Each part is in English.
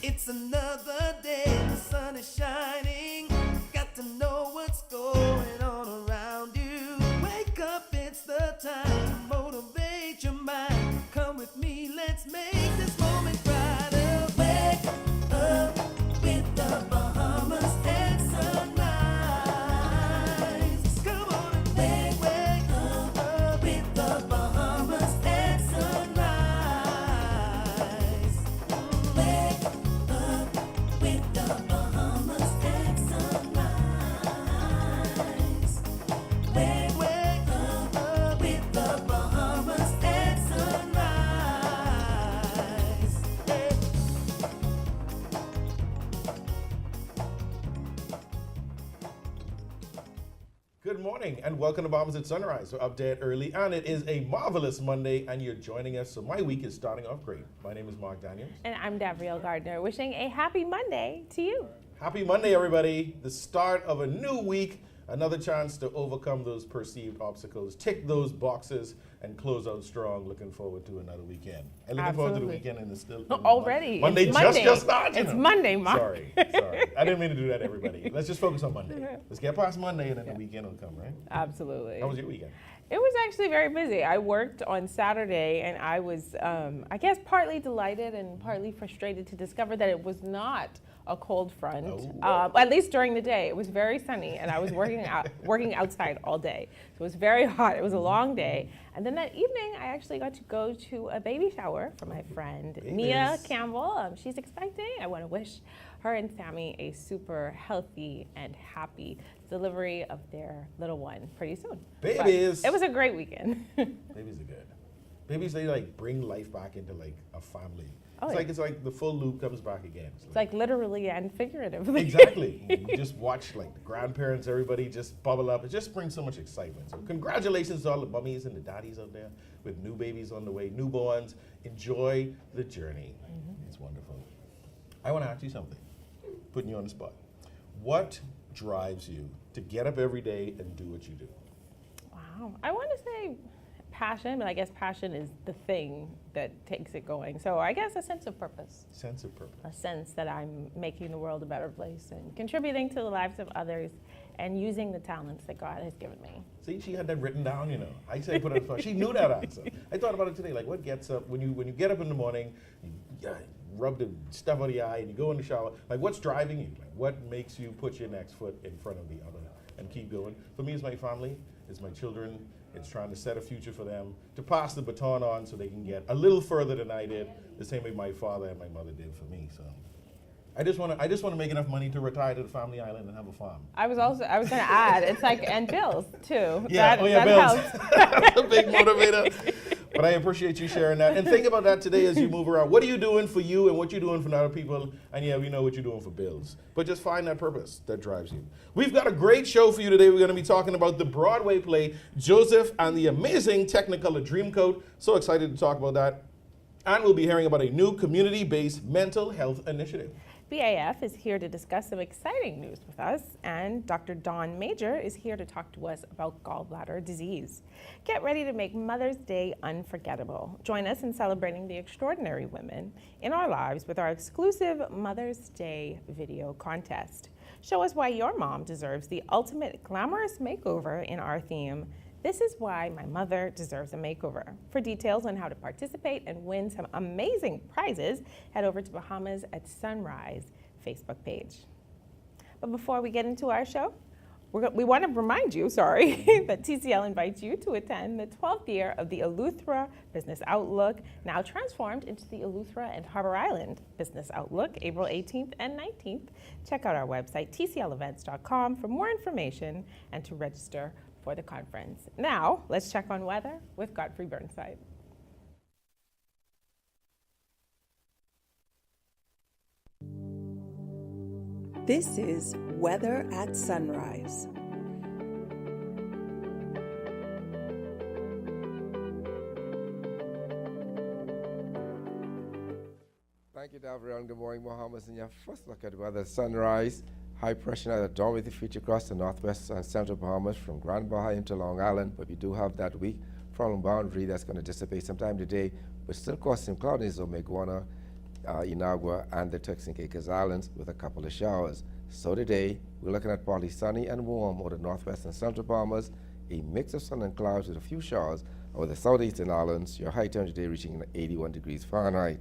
It's another day, the sun is shining. Got to know what's going on around you. Wake up, it's the time to motivate your mind. Come with me, let's make this moment brighter. Wake up with the Bahamas at sunrise. Come on and wake up with the Bahamas at sunrise. Wake up with the Bahamas at sunrise. Wake up with the Bahamas at sunrise. Good morning and welcome to Bahamas at Sunrise. We're up dead early and it is a marvelous Monday and you're joining us. So my week is starting off great. My name is Mark Daniels. And I'm Gabrielle Gardner, wishing a happy Monday to you. Happy Monday, everybody. The start of a new week. Another chance to overcome those perceived obstacles, tick those boxes, and close out strong. Looking forward to another weekend. And looking forward to the weekend and it's still Already. Monday It's just started. It's Monday, Mark. Sorry. I didn't mean to do that, everybody. Let's just focus on Monday. Let's get past Monday and then the weekend will come, right? Absolutely. How was your weekend? It was actually very busy. I worked on Saturday and I was, I guess, partly delighted and partly frustrated to discover that it was not a cold front, at least during the day. It was very sunny and I was working outside all day. So it was very hot. It was a long day. And then that evening, I actually got to go to a baby shower for my friend, Mia Campbell. She's expecting. I want to wish her and Sammy a super healthy and happy delivery of their little one pretty soon. Babies. But it was a great weekend. Babies are good. Babies, they like bring life back into like a family. Oh, It's like the full loop comes back again. It's like literally and figuratively. Exactly. You just watch like the grandparents, everybody just bubble up. It just brings so much excitement. So congratulations to all the mummies and the daddies out there with new babies on the way, newborns. Enjoy the journey. It's wonderful. I want to ask you something, putting you on the spot. What drives you to get up every day and do what you do? Wow. I want to say passion, but I guess passion is the thing that takes it going. So I guess a sense of purpose. Sense of purpose. A sense that I'm making the world a better place and contributing to the lives of others and using the talents that God has given me. See, she had that written down, you know. I say put it on the spot. She knew that answer. I thought about it today. Like, what gets up when you get up in the morning, you rub the stuff out of your eye and you go in the shower. Like, what's driving you? Like, what makes you put your next foot in front of the other and keep going? For me, it's my family. It's my children. It's trying to set a future for them, to pass the baton on so they can get a little further than I did, the same way my father and my mother did for me. So I just want to make enough money to retire to the family island and have a farm. I was going to add, it's like, and bills too. Yeah, that bills. helps. That's a big motivator. But I appreciate you sharing that. And think about that today as you move around. What are you doing for you and what you're doing for other people? And yeah, we know what you're doing for bills. But just find that purpose that drives you. We've got a great show for you today. We're going to be talking about the Broadway play, Joseph and the Amazing Technicolor Dreamcoat. So excited to talk about that. And we'll be hearing about a new community-based mental health initiative. BAF is here to discuss some exciting news with us, and Dr. Dawn Major is here to talk to us about gallbladder disease. Get ready to make Mother's Day unforgettable. Join us in celebrating the extraordinary women in our lives with our exclusive Mother's Day video contest. Show us why your mom deserves the ultimate glamorous makeover in our theme, This is Why My Mother Deserves a Makeover. For details on how to participate and win some amazing prizes, head over to Bahamas at Sunrise Facebook page. But before we get into our show, we want to remind you, that TCL invites you to attend the 12th year of the Eleuthera Business Outlook, now transformed into the Eleuthera and Harbor Island Business Outlook, April 18th and 19th. Check out our website, tclevents.com, for more information and to register for the conference. Now, let's check on weather with Godfrey Burnside. This is Weather at Sunrise. Thank you, Gabrielle. Good morning, Bahamas. In your first look at weather, sunrise, high pressure at the dawn with the feature across the northwest and central Bahamas from Grand Bahia into Long Island. But we do have that weak problem boundary that's going to dissipate sometime today, but still cause some cloudiness over Maguana Inagua, and the Turks and Caicos Islands with a couple of showers. So today, we're looking at partly sunny and warm over the northwest and central Bahamas, a mix of sun and clouds with a few showers over the southeastern islands, your high temperature today reaching 81 degrees Fahrenheit.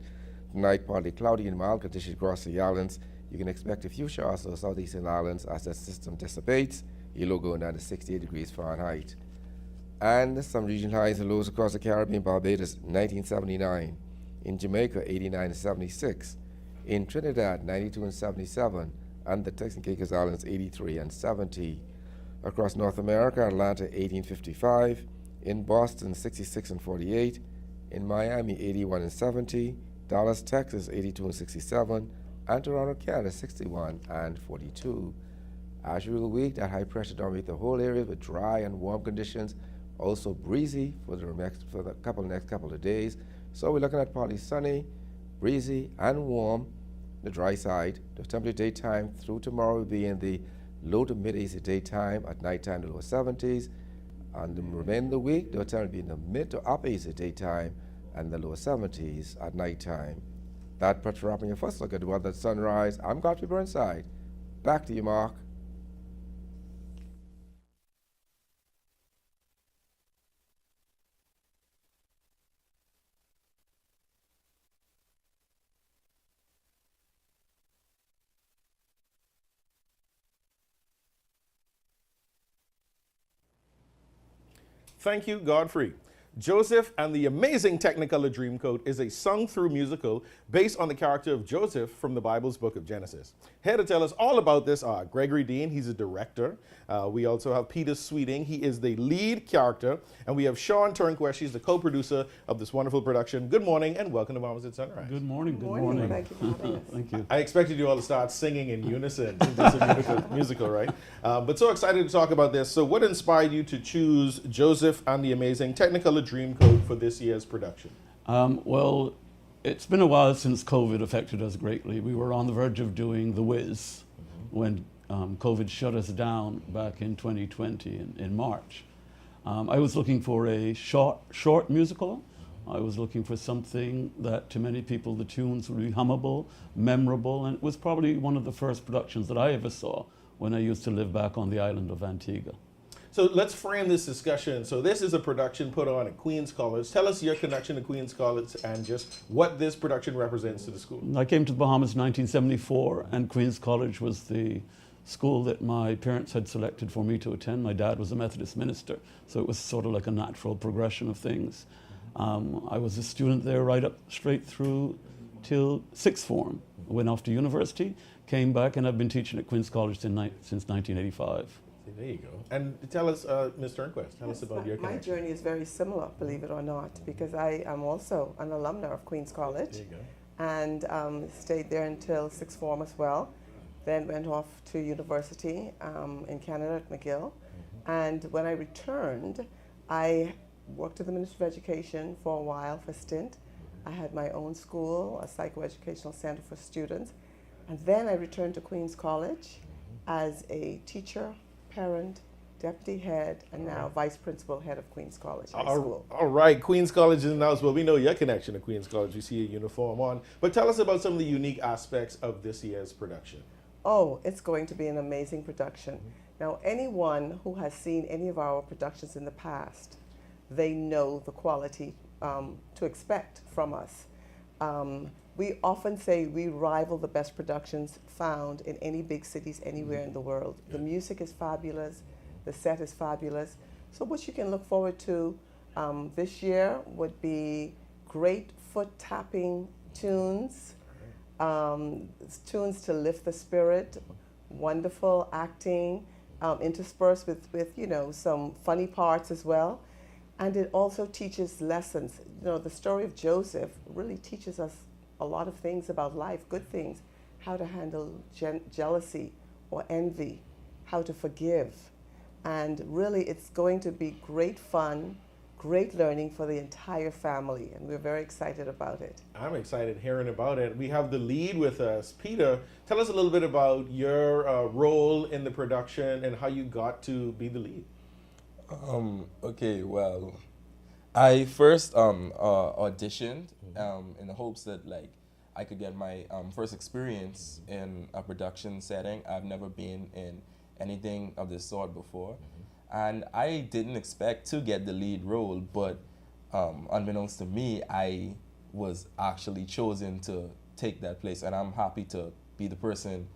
Tonight, partly cloudy and mild conditions across the islands. You can expect a few showers over the southeastern islands as that system dissipates, your low going down to 68 degrees Fahrenheit. And some regional highs and lows across the Caribbean. Barbados, 1979. In Jamaica, 89 and 76. In Trinidad, 92 and 77. And the Turks and Caicos Islands, 83 and 70. Across North America, Atlanta, 1855. In Boston, 66 and 48. In Miami, 81 and 70. Dallas, Texas, 82 and 67. And Toronto, Canada, 61 and 42. As usual week, that high pressure dominates the whole area with dry and warm conditions. Also breezy for the next couple of days. So we're looking at partly sunny, breezy, and warm. The dry side. The temperature daytime through tomorrow will be in the low to mid 80s daytime, at nighttime the lower 70s. And the remainder of the week, the temperature will be in the mid to upper 80s daytime and the lower 70s at nighttime. That puts wrapping your first look at the weather at sunrise. I'm Godfrey Burnside. Back to you, Mark. Thank you, Godfrey. Joseph and the Amazing Technicolor Dreamcoat is a sung-through musical based on the character of Joseph from the Bible's book of Genesis. Here to tell us all about this are Gregory Deane, he's a director. We also have Peter Sweeting, he is the lead character. And we have Shawn Turnquest, she's the co-producer of this wonderful production. Good morning and welcome to Bahamas at Sunrise. Good morning. Good morning. Thank you for having us. Thank you. I expected you all to start singing in unison since it's a musical, right? But so excited to talk about this. So what inspired you to choose Joseph and the Amazing Technicolor Dreamcoat for this year's production? Well, it's been a while since COVID affected us greatly. We were on the verge of doing The Wiz when COVID shut us down back in 2020 in March. I was looking for a short musical. I was looking for something that to many people the tunes would be hummable, memorable, and it was probably one of the first productions that I ever saw when I used to live back on the island of Antigua. So let's frame this discussion. So this is a production put on at Queens College. Tell us your connection to Queens College and just what this production represents to the school. I came to the Bahamas in 1974, and Queens College was the school that my parents had selected for me to attend. My dad was a Methodist minister, so it was sort of like a natural progression of things. I was a student there right up straight through till sixth form. Went off to university, came back, and I've been teaching at Queens College since 1985. There you go. And tell us, Ms. Turnquest, tell us about your My connection. journey is very similar, believe it or not, because I am also an alumna of Queens College. There you go. And stayed there until sixth form as well. Then went off to university in Canada at McGill. And when I returned, I worked at the Ministry of Education for a while, for a stint. I had my own school, a psychoeducational center for students. And then I returned to Queens College as a teacher, parent, deputy head, and now vice principal head of Queens College High School. All right, Queens College is in the house. Well, we know your connection to Queens College. We see a uniform on. But tell us about some of the unique aspects of this year's production. Oh, it's going to be an amazing production. Now, anyone who has seen any of our productions in the past, they know the quality to expect from us. We often say we rival the best productions found in any big cities anywhere in the world. The music is fabulous, the set is fabulous. So what you can look forward to this year would be great foot tapping tunes, tunes to lift the spirit, wonderful acting, interspersed with you know, some funny parts as well. And it also teaches lessons. You know, the story of Joseph really teaches us a lot of things about life, good things, how to handle jealousy or envy, how to forgive. And really, it's going to be great fun, great learning for the entire family, and we're very excited about it. I'm excited hearing about it. We have the lead with us. Peter, tell us a little bit about your role in the production and how you got to be the lead. Okay, well, I first auditioned in the hopes that like I could get my first experience in a production setting. I've never been in anything of this sort before. And I didn't expect to get the lead role, but unbeknownst to me, I was actually chosen to take that place, and I'm happy to be the person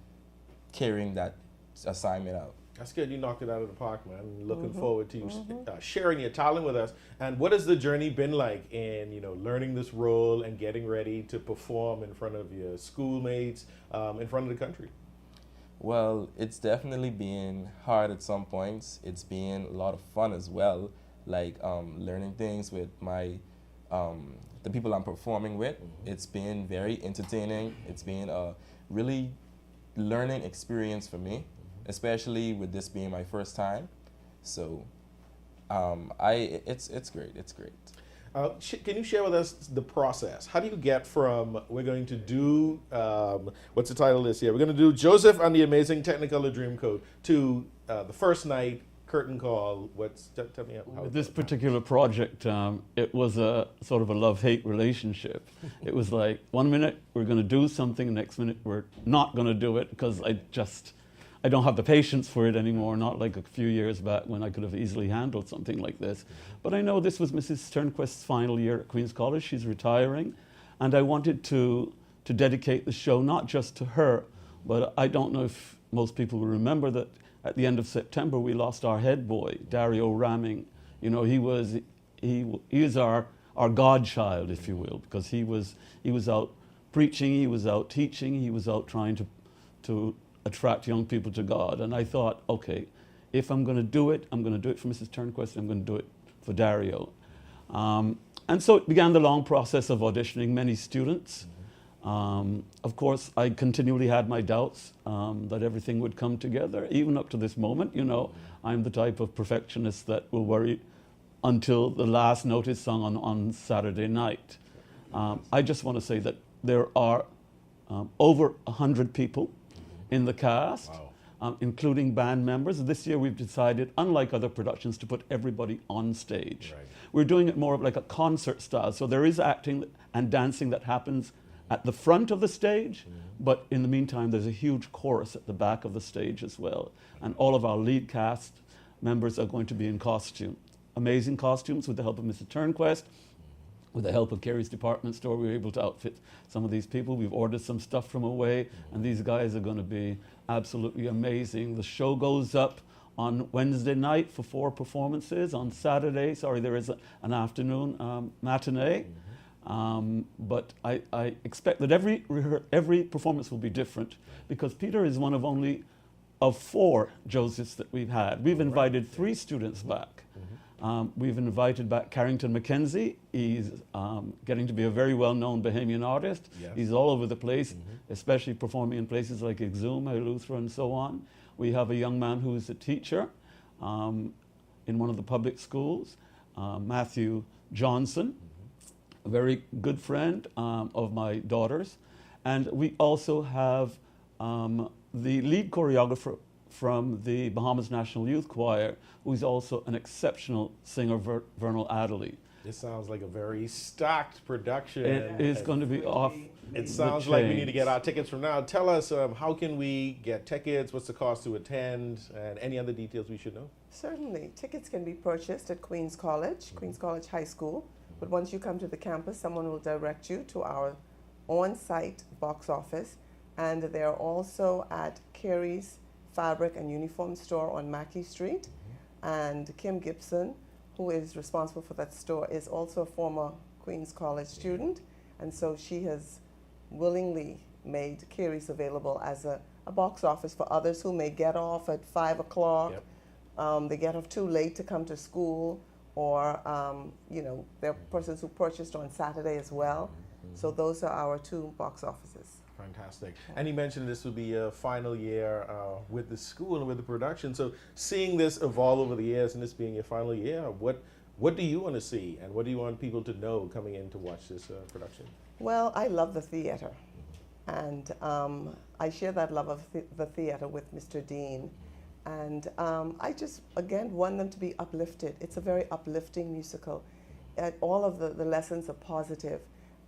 carrying that assignment out. That's good. You knocked it out of the park, man. Looking forward to you sharing your talent with us. And what has the journey been like in, learning this role and getting ready to perform in front of your schoolmates, in front of the country? Well, it's definitely been hard at some points. It's been a lot of fun as well, like learning things with the people I'm performing with. It's been very entertaining. It's been a really learning experience for me, especially with this being my first time. So it's great. It's great. Can you share with us the process? How do you get from, we're going to do, what's the title this year? We're going to do Joseph and the Amazing Technicolor Dreamcoat to the first night, curtain call. Tell me how With this particular project, it was a sort of a love-hate relationship. It was like, 1 minute we're going to do something, next minute we're not going to do it, because I don't have the patience for it anymore, not like a few years back when I could have easily handled something like this. But I know this was Mrs. Turnquest's final year at Queen's College. She's retiring, and I wanted to dedicate the show not just to her, but I don't know if most people will remember that at the end of September we lost our head boy, Dario Ramming. He is our godchild, if you will, because he was out preaching, he was out teaching, he was out trying to attract young people to God. And I thought, okay, if I'm going to do it, I'm going to do it for Mrs. Turnquest, I'm going to do it for Dario. And so it began the long process of auditioning many students. Of course, I continually had my doubts that everything would come together, even up to this moment. I'm the type of perfectionist that will worry until the last note is sung on Saturday night. I just want to say that there are over 100 people in the cast, including band members. This year we've decided, unlike other productions, to put everybody on stage. Right. We're doing it more of like a concert style, so there is acting and dancing that happens at the front of the stage, but in the meantime there's a huge chorus at the back of the stage as well. And all of our lead cast members are going to be in costume. Amazing costumes with the help of Mr. Turnquest. With the help of Kerry's department store, we were able to outfit some of these people. We've ordered some stuff from away, and these guys are going to be absolutely amazing. The show goes up on Wednesday night for 4 performances. On Saturday, there is an afternoon matinee. But I expect that every performance will be different, because Peter is one of only 4 Josephs that we've had. We've invited 3 students back. We've invited back Carrington Mackenzie. He's getting to be a very well-known Bahamian artist. Yes. He's all over the place, especially performing in places like Exuma, Eleuthera, and so on. We have a young man who's a teacher in one of the public schools, Matthew Johnson, a very good friend of my daughter's. And we also have the lead choreographer from the Bahamas National Youth Choir, who's also an exceptional singer, Vernal Adderley. This sounds like a very stacked production. It is going to be off. It sounds like we need to get our tickets from now. Tell us, how can we get tickets? What's the cost to attend? And any other details we should know? Certainly. Tickets can be purchased at Queen's College, Queen's College High School. But once you come to the campus, someone will direct you to our on-site box office. And they're also at Kerry's Fabric and Uniform Store on Mackey Street. And Kim Gibson, who is responsible for that store, is also a former Queen's College student. And so she has willingly made Kerry's available as a box office for others who may get off at 5 o'clock. Yep. They get off too late to come to school, or there are persons who purchased on Saturday as well. So those are our 2 box offices. Fantastic. And you mentioned this would be a final year with the school and with the production. So seeing this evolve over the years and this being your final year, what do you want to see, and what do you want people to know coming in to watch this production? Well, I love the theater, and I share that love of the theater with Mr. Deane. And I just, again, want them to be uplifted. It's a very uplifting musical. All of the lessons are positive.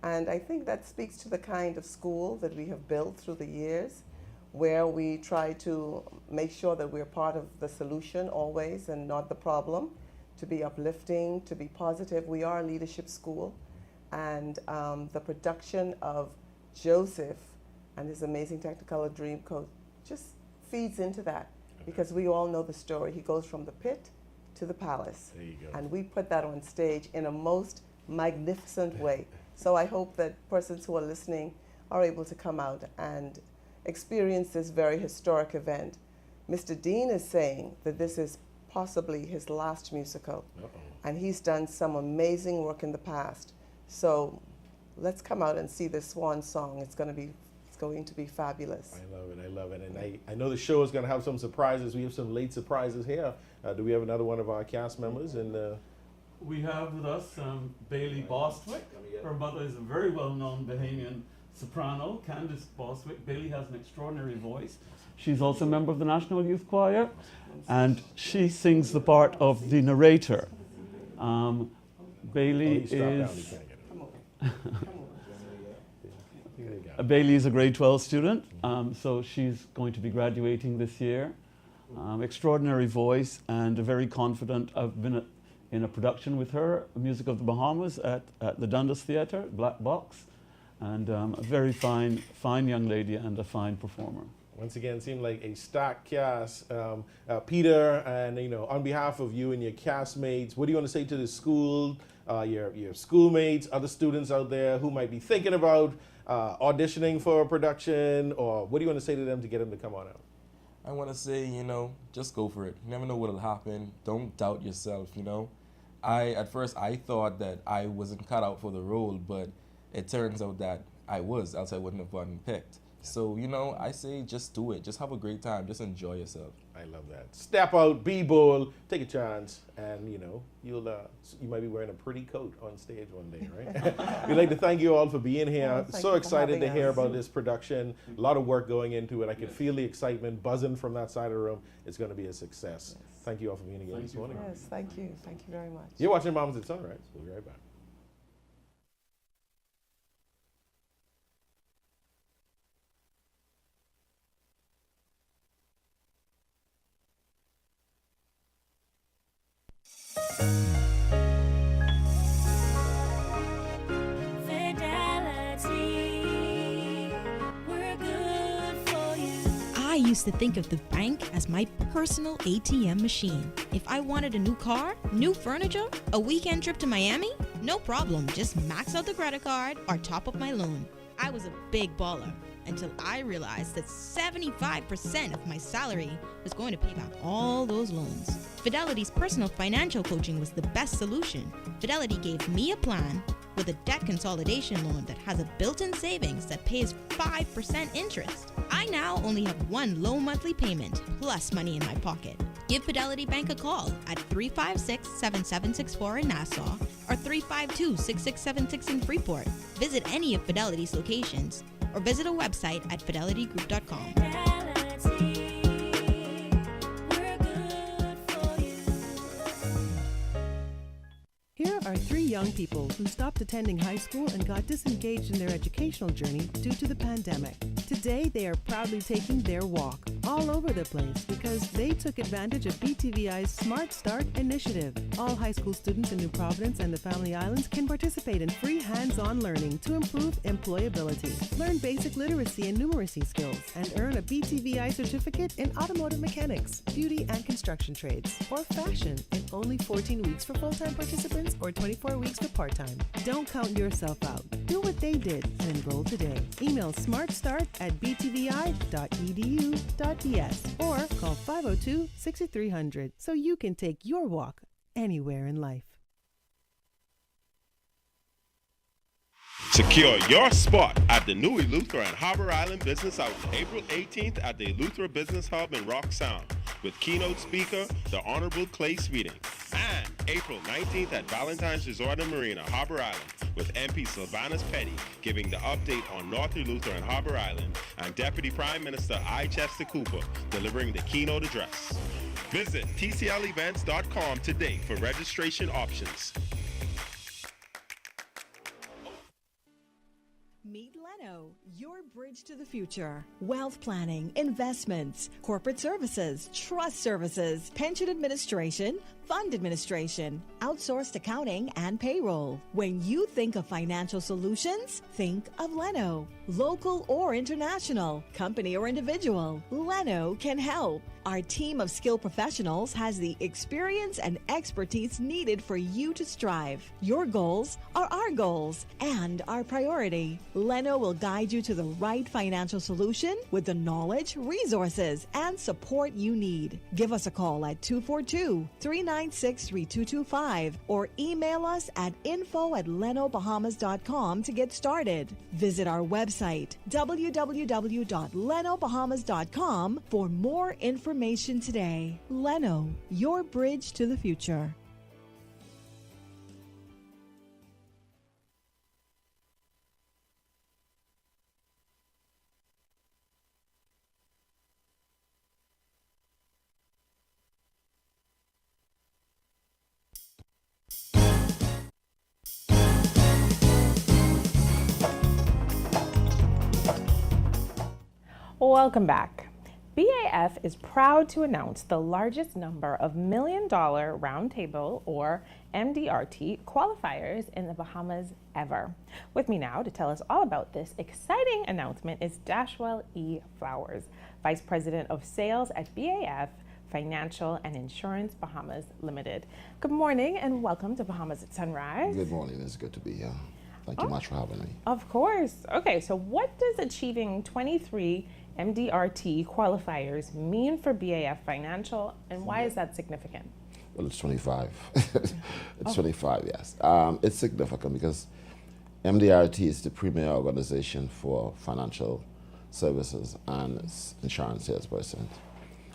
And I think that speaks to the kind of school that we have built through the years, where we try to make sure that we're part of the solution always and not the problem, to be uplifting, to be positive. We are a leadership school, and the production of Joseph and his amazing Technicolor Dreamcoat just feeds into that, because we all know the story. He goes from the pit to the palace. There you go. And we put that on stage in a most magnificent way. So I hope that persons who are listening are able to come out and experience this very historic event. Mr. Deane is saying that this is possibly his last musical, and he's done some amazing work in the past. So let's come out and see this swan song. It's going to be fabulous. I love it. And I know the show is going to have some surprises. We have some late surprises here. Do we have another one of our cast members? We have with us Bailey Bostwick. Her mother is a very well-known Bahamian soprano, Candace Bostwick. Bailey has an extraordinary voice. She's also a member of the National Youth Choir, and she sings the part of the narrator. Bailey is Bailey is a grade 12 student, so she's going to be graduating this year. Extraordinary voice and very confident. I've been in a production with her, Music of the Bahamas, at the Dundas Theatre, Black Box, and a very fine young lady and a fine performer. Once again, seemed like a stacked cast. Peter, and on behalf of you and your castmates, what do you want to say to the school, your schoolmates, other students out there who might be thinking about auditioning for a production, or what do you want to say to them to get them to come on out? I want to say, just go for it. You never know what'll happen. Don't doubt yourself, At first I thought that I wasn't cut out for the role, but it turns out that I was, else I wouldn't have gotten picked. So, I say just do it. Just have a great time. Just enjoy yourself. I love that. Step out, be bold, take a chance, and you might be wearing a pretty coat on stage one day, right? We'd like to thank you all for being here. So excited to hear about this production. A lot of work going into it. I can feel the excitement buzzing from that side of the room. It's going to be a success. Yes. Thank you all for being here this morning. Yes, thank you. Thank you very much. You're watching Mamas at Sunrise. We'll be right back. I used to think of the bank as my personal ATM machine. If I wanted a new car, new furniture, a weekend trip to Miami, no problem, just max out the credit card or top up my loan. I was a big baller until I realized that 75% of my salary was going to pay back all those loans. Fidelity's personal financial coaching was the best solution. Fidelity gave me a plan with a debt consolidation loan that has a built-in savings that pays 5% interest. I now only have one low monthly payment plus money in my pocket. Give Fidelity Bank a call at 356-7764 in Nassau or 352-6676 in Freeport. Visit any of Fidelity's locations or visit a website at fidelitygroup.com. Here are three young people who stopped attending high school and got disengaged in their educational journey due to the pandemic. Today, they are proudly taking their walk all over the place because they took advantage of BTVI's Smart Start initiative. All high school students in New Providence and the Family Islands can participate in free hands-on learning to improve employability. Learn basic literacy and numeracy skills and earn a BTVI certificate in automotive mechanics, beauty and construction trades, or fashion in only 14 weeks for full-time participants or 24 weeks for part-time. Don't count yourself out. Do what they did and enroll today. Email smartstart@btvi.edu.ds or call 502-6300 so you can take your walk anywhere in life. Secure your spot at the new Eleuthera and Harbor Island Business Outing, April 18th at the Eleuthera Business Hub in Rock Sound with keynote speaker, the Honorable Clay Sweeting. And April 19th at Valentine's Resort and Marina, Harbor Island with MP Sylvanus Petty giving the update on North Eleuthera and Harbor Island and Deputy Prime Minister I. Chester Cooper delivering the keynote address. Visit tclevents.com today for registration options. Leno, your bridge to the future. Wealth planning, investments, corporate services, trust services, pension administration, fund administration, outsourced accounting, and payroll. When you think of financial solutions, think of Leno. Local or international, company or individual, Leno can help. Our team of skilled professionals has the experience and expertise needed for you to strive. Your goals are our goals and our priority. Leno will guide you to the right financial solution with the knowledge, resources, and support you need. Give us a call at 242-396-3225 or email us at info@lenobahamas.com to get started. Visit our website, www.lenobahamas.com, for more information today. Leno, your bridge to the future. Welcome back. BAF is proud to announce the largest number of $1 million roundtable or MDRT qualifiers in the Bahamas ever. With me now to tell us all about this exciting announcement is Dashwell E. Flowers, Vice President of Sales at BAF Financial and Insurance Bahamas Limited. Good morning and welcome to Bahamas at Sunrise. Good morning, it's good to be here. Thank you much for having me. Of course. Okay, so what does achieving 23 MDRT qualifiers mean for BAF Financial, and why is that significant? Well, it's 25. It's 25, yes. It's significant because MDRT is the premier organization for financial services and insurance salespersons.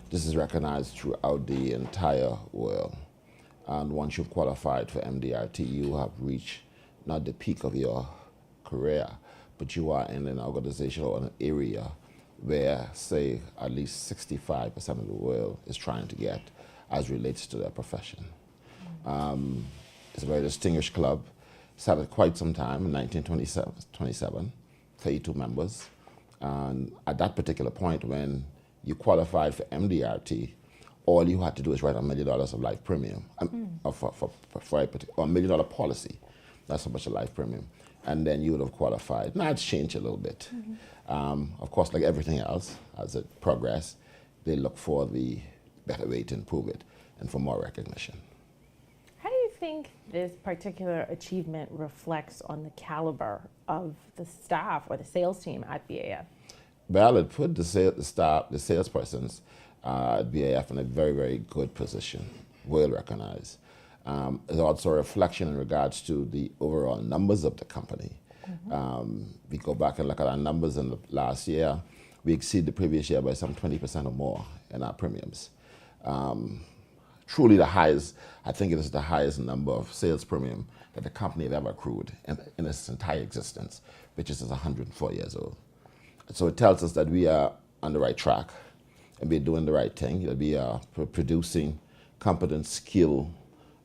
This is recognized throughout the entire world. And once you've qualified for MDRT, you have reached not the peak of your career, but you are in an organization or an area where, say, at least 65% of the world is trying to get as relates to their profession. It's a very distinguished club. Started quite some time in 1927, 32 members. And at that particular point, when you qualified for MDRT, all you had to do is write $1 million of life premium, for a $1 million policy. That's how much a life premium. And then you would have qualified. Now it's changed a little bit. Of course, like everything else, as it progresses, they look for the better way to improve it and for more recognition. How do you think this particular achievement reflects on the caliber of the staff or the sales team at BAF? Well, it put the salespersons at BAF in a very, very good position, well recognized. It's also a reflection in regards to the overall numbers of the company. We go back and look at our numbers in the last year, we exceed the previous year by some 20% or more in our premiums. Truly the highest, I think it is the highest number of sales premium that the company have ever accrued in its entire existence, which is 104 years old. So it tells us that we are on the right track and we're doing the right thing. We are producing competent, skilled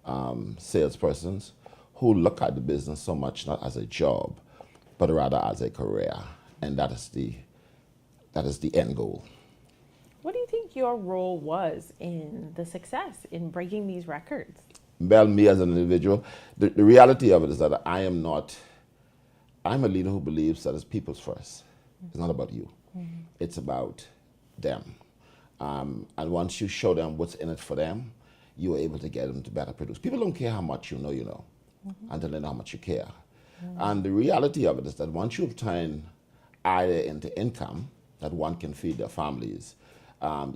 salespersons who look at the business so much not as a job, but rather as a career, and that is the end goal. What do you think your role was in the success in breaking these records? Well, me as an individual, the reality of it is that I'm a leader who believes that it's people's first. It's not about you. It's about them. And once you show them what's in it for them, you're able to get them to better produce. People don't care how much you know, until they know how much you care. And the reality of it is that once you've turned either into income that one can feed their families,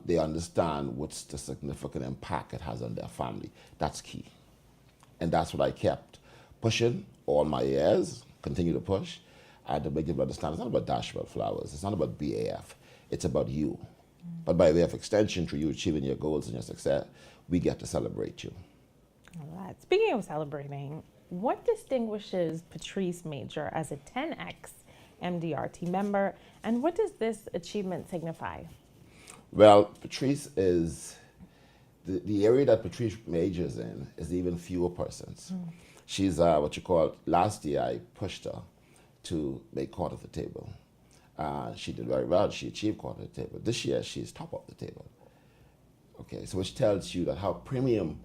they understand what's the significant impact it has on their family. That's key. And that's what I kept pushing all my years, continue to push. I had to make people understand it's not about Dashwell Flowers, it's not about BAF, it's about you. But by way of extension, through you achieving your goals and your success, we get to celebrate you. All right. Speaking of celebrating, what distinguishes Patrice Major as a 10X MDRT member, and what does this achievement signify? Well, Patrice is, the area that Patrice majors in is even fewer persons. She's what you call, last year I pushed her to make court of the table. She did very well. She achieved quarter of the table. This year, she's top of the table. Okay, so which tells you that her premium,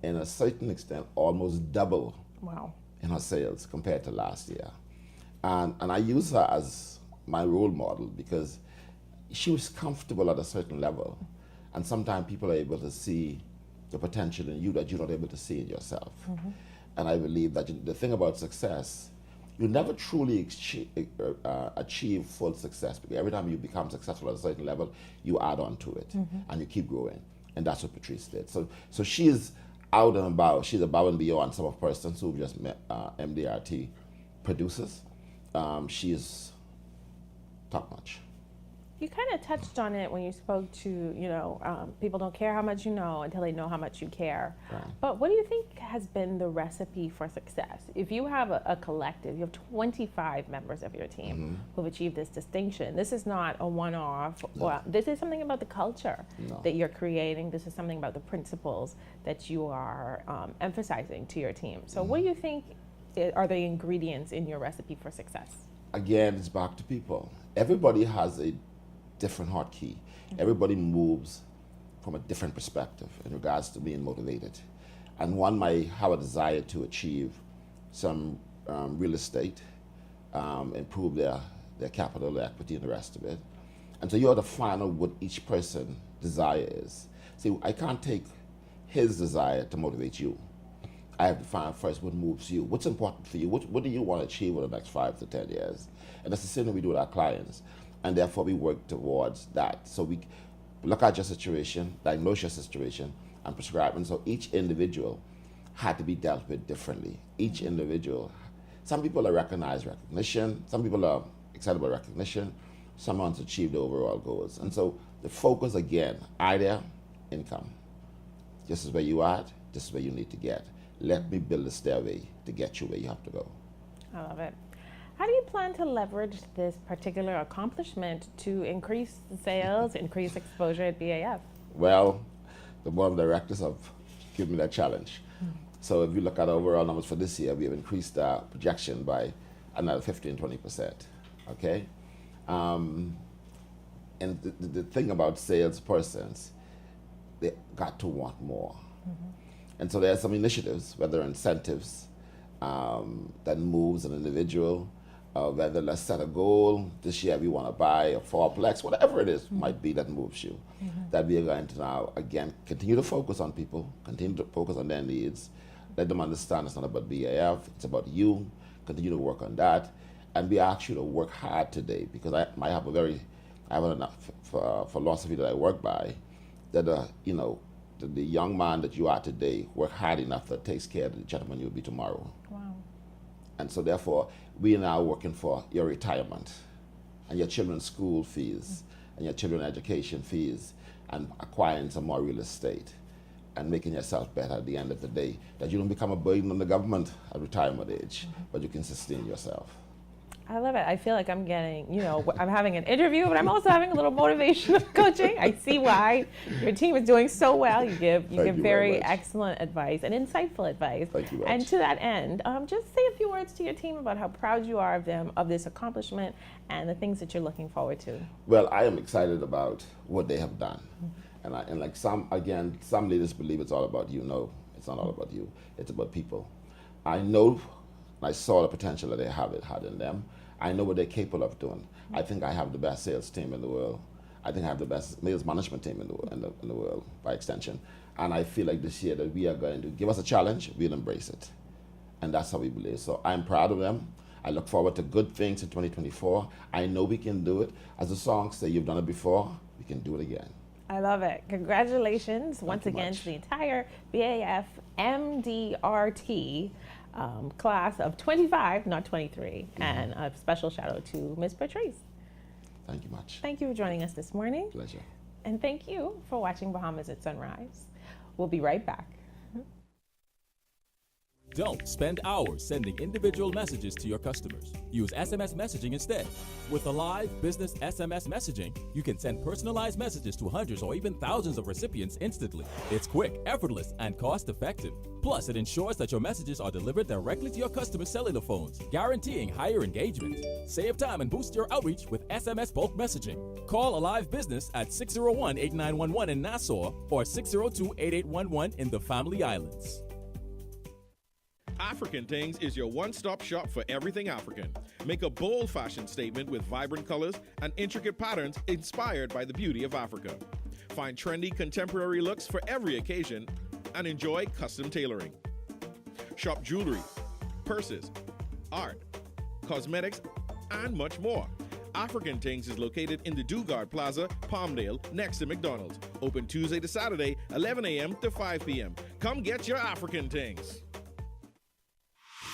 in a certain extent, almost double Wow. in her sales compared to last year. And I use her as my role model because she was comfortable at a certain level. And sometimes people are able to see the potential in you that you're not able to see in yourself. And I believe that the thing about success, you never truly achieve full success, because every time you become successful at a certain level, you add on to it and you keep growing. And that's what Patrice did. So she's out and about. She's above and beyond some of persons who've just met MDRT producers. She's top notch. You kind of touched on it when you spoke to, people don't care how much you know until they know how much you care. Right. But what do you think has been the recipe for success? If you have a collective, you have 25 members of your team who've achieved this distinction. This is not a one-off. No. Well, this is something about the culture No. that you're creating. This is something about the principles that you are emphasizing to your team. So what do you think are the ingredients in your recipe for success? Again, it's back to people. Everybody has a different hotkey. Everybody moves from a different perspective in regards to being motivated. And one might have a desire to achieve some real estate, improve their capital, their equity, and the rest of it. And so you have to find out what each person's desire is. See, I can't take his desire to motivate you. I have to find first what moves you. What's important for you? What do you want to achieve over the next 5 to 10 years? And that's the same thing we do with our clients. And therefore we work towards that. So we look at your situation, diagnose your situation, and prescribe. And so each individual had to be dealt with differently. Each individual, some people are recognition, some people are excited about recognition, some want to achieve the overall goals. And so the focus again, idea, income. This is where you are, this is where you need to get. Let me build a stairway to get you where you have to go. I love it. How do you plan to leverage this particular accomplishment to increase sales, increase exposure at BAF? Well, the board of directors have given me that challenge. So if you look at overall numbers for this year, we have increased our projection by another 15-20%, okay? And the thing about salespersons, they got to want more. And so there are some initiatives, whether incentives that moves an individual, whether let's set a goal, this year we want to buy a fourplex, whatever it is might be that moves you, that we are going to now, again, continue to focus on people, continue to focus on their needs, let them understand it's not about BAF, it's about you, continue to work on that, and we ask you to work hard today, because I have a philosophy that I work by, that, the young man that you are today, work hard enough that takes care of the gentleman you'll be tomorrow. Wow. And so therefore, we are now working for your retirement and your children's school fees and your children's education fees and acquiring some more real estate and making yourself better at the end of the day, that you don't become a burden on the government at retirement age, but you can sustain yourself. I love it. I feel like I'm getting, I'm having an interview, but I'm also having a little motivational coaching. I see why your team is doing so well. You give very excellent advice and insightful advice. Thank you much. And to that end, just say a few words to your team about how proud you are of them, of this accomplishment, and the things that you're looking forward to. Well, I am excited about what they have done. And like some leaders believe it's all about you. No, it's not all about you. It's about people. I know, I saw the potential that they had in them. I know what they're capable of doing. I think I have the best sales team in the world. I think I have the best sales management team in the world by extension. And I feel like this year that we are going to give us a challenge, we'll embrace it. And that's how we believe. So I'm proud of them. I look forward to good things in 2024. I know we can do it. As the song says, you've done it before, we can do it again. I love it. Congratulations once again to the entire BAF MDRT class of 25, not 23. And a special shout out to Ms. Patrice. Thank you much. Thank you for joining us this morning. Pleasure. And thank you for watching Bahamas at Sunrise. We'll be right back. Don't spend hours sending individual messages to your customers. Use SMS messaging instead. With Alive Business SMS messaging, you can send personalized messages to hundreds or even thousands of recipients instantly. It's quick, effortless, and cost-effective. Plus, it ensures that your messages are delivered directly to your customers' cellular phones, guaranteeing higher engagement. Save time and boost your outreach with SMS bulk messaging. Call Alive Business at 601-8911 in Nassau or 602-8811 in the Family Islands. African Things is your one-stop shop for everything African. Make a bold fashion statement with vibrant colors and intricate patterns inspired by the beauty of Africa. Find trendy contemporary looks for every occasion and enjoy custom tailoring. Shop jewelry, purses, art, cosmetics, and much more. African Things is located in the Dugard Plaza, Palmdale, next to McDonald's. Open Tuesday to Saturday, 11 a.m. to 5 p.m. Come get your African Things.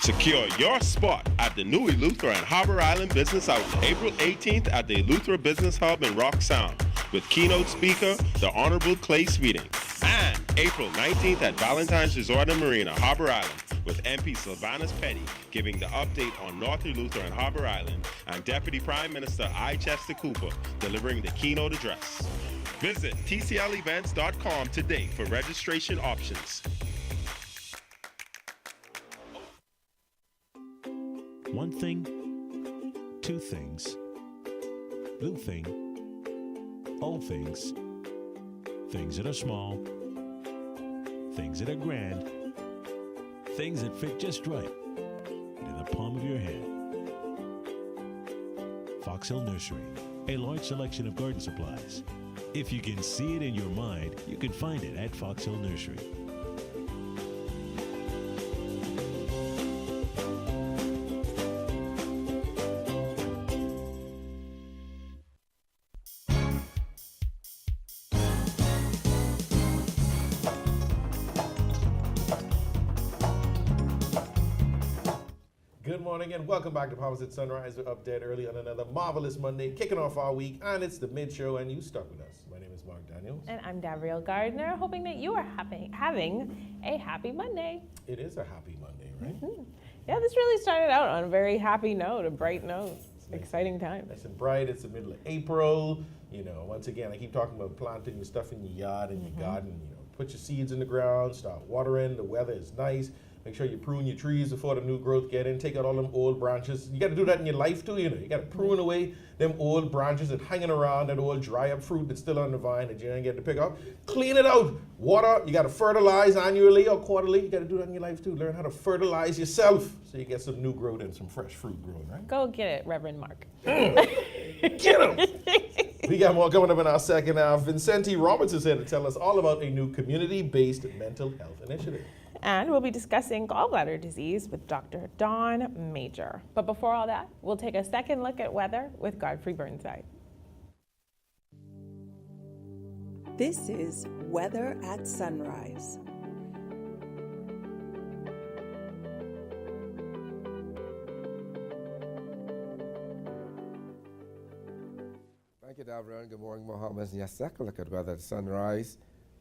Secure your spot at the new Eleuthera and Harbor Island Business Out April 18th at the Eleuthera Business Hub in Rock Sound with keynote speaker, the Honorable Clay Sweeting. And April 19th at Valentine's Resort and Marina, Harbor Island with MP Sylvanus Petty giving the update on North Eleuthera and Harbor Island and Deputy Prime Minister I. Chester Cooper delivering the keynote address. Visit tclevents.com today for registration options. One thing, two things, blue thing, old things, things that are small, things that are grand, things that fit just right in the palm of your hand. Fox Hill Nursery, a large selection of garden supplies. If you can see it in your mind, you can find it at Fox Hill Nursery. Good morning and welcome back to Bahamas at Sunrise. We're up dead early on another marvelous Monday, kicking off our week, and it's the mid-show, and you stuck with us. My name is Mark Daniels. And I'm Gabrielle Gardner, hoping that you are having a happy Monday. It is a happy Monday, right? Mm-hmm. Yeah, this really started out on a very happy note, a bright note. Exciting time. Nice and bright. It's the middle of April. You know, once again, I keep talking about planting your stuff in your yard and your garden. You know, put your seeds in the ground, start watering. The weather is nice. Make sure you prune your trees before the new growth get in. Take out all them old branches. You got to do that in your life too, you know. You got to prune away them old branches that hanging around, that old dry up fruit that's still on the vine that you ain't getting to pick up. Clean it out. Water. You got to fertilize annually or quarterly. You got to do that in your life too. Learn how to fertilize yourself so you get some new growth and some fresh fruit growing, right? Go get it, Reverend Mark. Get him! We got more coming up in our second half. Vicente Roberts is here to tell us all about a new community-based mental health initiative. And we'll be discussing gallbladder disease with Dr. Dawn Major. But before all that, we'll take a second look at weather with Godfrey Burnside. This is Weather at Sunrise. Thank you, Davron. Good morning, Bahamas. And your second look at weather at sunrise.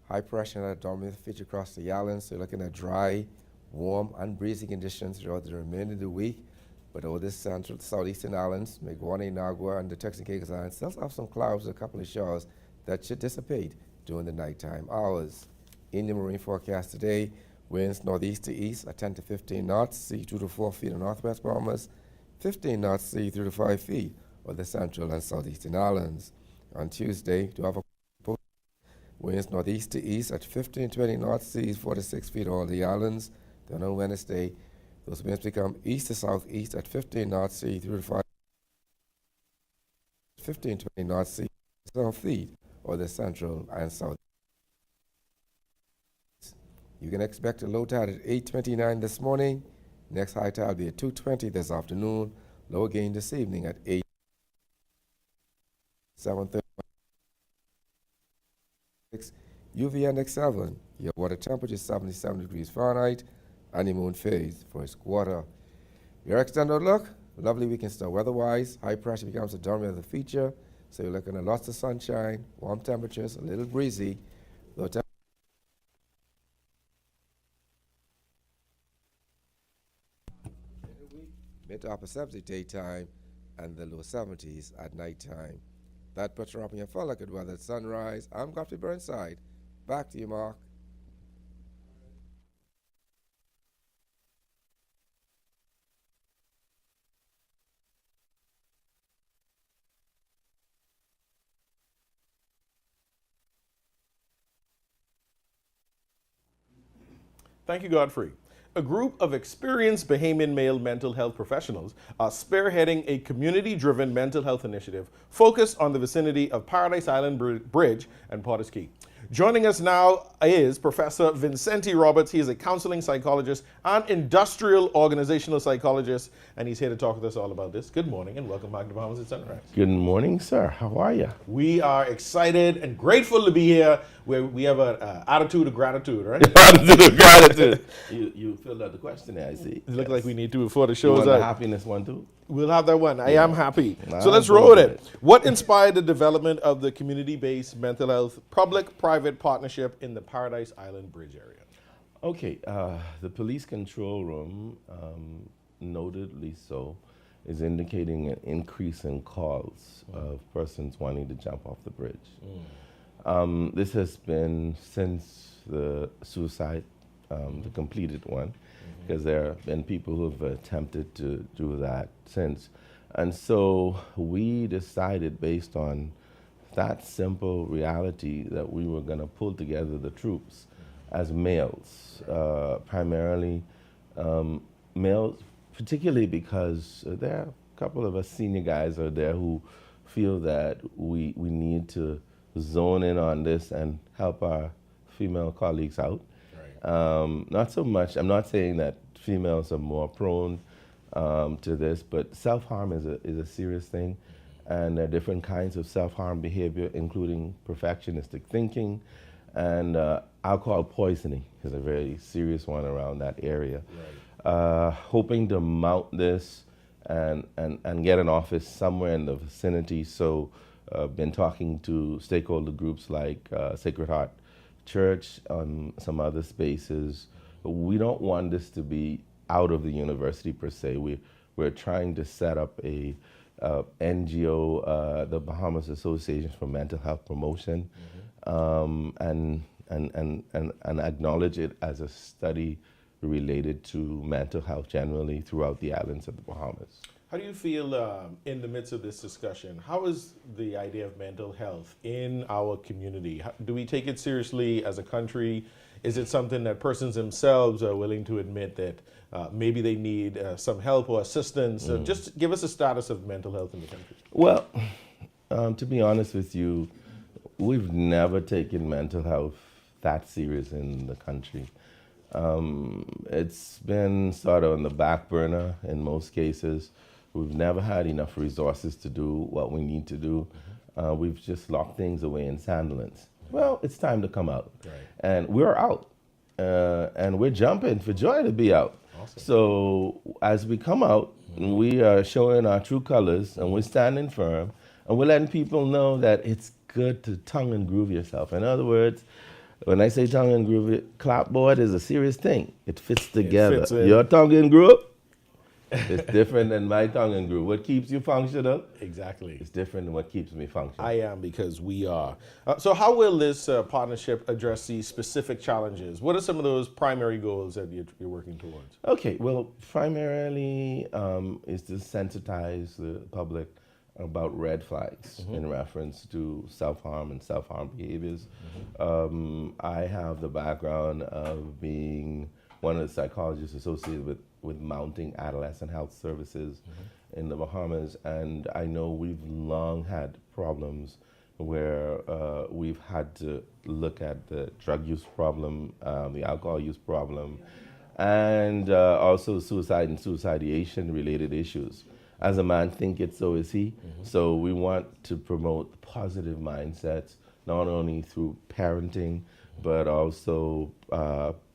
High pressure and a dominant feature across the island, so you're looking at dry, warm, and breezy conditions throughout the remainder of the week. But over the central, southeastern islands, Meguane, Nagua, and the Turks and Caicos Islands, still have some clouds with a couple of showers that should dissipate during the nighttime hours. In the marine forecast today, winds northeast to east at 10 to 15 knots, sea 2 to 4 feet in northwest Bahamas, 15 knots, sea 3 to 5 feet over the central and southeastern islands. On Tuesday, to have a winds northeast to east at 15-20 knots, seas 4 to 6 feet all the islands. Then on Wednesday, those winds become east to southeast at 15 knots, sea 3 to 5 15-20 knots, sea 7 feet or the central and south. You can expect a low tide at 8:29 this morning. Next high tide will be at 2:20 this afternoon. Low again this evening at 7:30. UV index 7. Your water temperature is 77 degrees Fahrenheit. Honeymoon phase first quarter. Your extended look. Lovely weekend start weather-wise. High pressure becomes a dominant feature. So you're looking at lots of sunshine, warm temperatures, a little breezy. Low mid to upper 70s daytime, and the low 70s at nighttime. That puts her up in your full look at weather at sunrise. I'm Godfrey Burnside. Back to you, Mark. Thank you, Godfrey. A group of experienced Bahamian male mental health professionals are spearheading a community-driven mental health initiative focused on the vicinity of Paradise Island Bridge and Potter's Key. Joining us now is Professor Vicente Roberts. He is a counseling psychologist and industrial organizational psychologist, and he's here to talk with us all about this. Good morning and welcome back to Bahamas at Sunrise. Good morning, sir. How are you? We are excited and grateful to be here. We have an attitude of gratitude, right? Attitude of gratitude. You filled out the questionnaire, I see. It looked like we need to before the show's up. up. The happiness one too? We'll have that one. I am happy. Nah, so let's roll with it. What inspired the development of the community-based mental health public-private partnership in the Paradise Island Bridge area? Okay, the police control room, notedly so, is indicating an increase in calls of persons wanting to jump off the bridge. This has been since the suicide, the completed one, because there have been people who have attempted to do that since. And so we decided, based on that simple reality, that we were going to pull together the troops as males, primarily males, particularly because there are a couple of us senior guys are there who feel that we need to zone in on this and help our female colleagues out. Not so much, I'm not saying that females are more prone to this, but self-harm is a serious thing, and there are different kinds of self-harm behavior, including perfectionistic thinking, and alcohol poisoning is a very serious one around that area. Hoping to mount this and get an office somewhere in the vicinity, so been talking to stakeholder groups like Sacred Heart Church, some other spaces. We don't want this to be out of the university per se. We're trying to set up a NGO, the Bahamas Association for Mental Health Promotion, and acknowledge it as a study related to mental health generally throughout the islands of the Bahamas. How do you feel in the midst of this discussion? How is the idea of mental health in our community? Do we take it seriously as a country? Is it something that persons themselves are willing to admit that maybe they need some help or assistance? Just give us a status of mental health in the country. Well, to be honest with you, we've never taken mental health that serious in the country. It's been sort of on the back burner in most cases. We've never had enough resources to do what we need to do. We've just locked things away in Sandilands. Well, it's time to come out. And we're out. And we're jumping for joy to be out. Awesome. So as we come out, we are showing our true colors, and we're standing firm, and we're letting people know that it's good to tongue and groove yourself. In other words, when I say tongue and groove, clapboard is a serious thing. It fits together. It fits your tongue and groove is different than my tongue and groove. What keeps you functional? Exactly. It's different than what keeps me functional. I am, because we are. So how will this partnership address these specific challenges? What are some of those primary goals that you're working towards? Okay, well, primarily is to sensitize the public about red flags in reference to self-harm and self-harm behaviors. I have the background of being one of the psychologists associated with mounting adolescent health services in the Bahamas, and I know we've long had problems where we've had to look at the drug use problem, the alcohol use problem, and also suicide and suicidation related issues. As a man thinketh, so is he. So we want to promote positive mindsets, not only through parenting, but also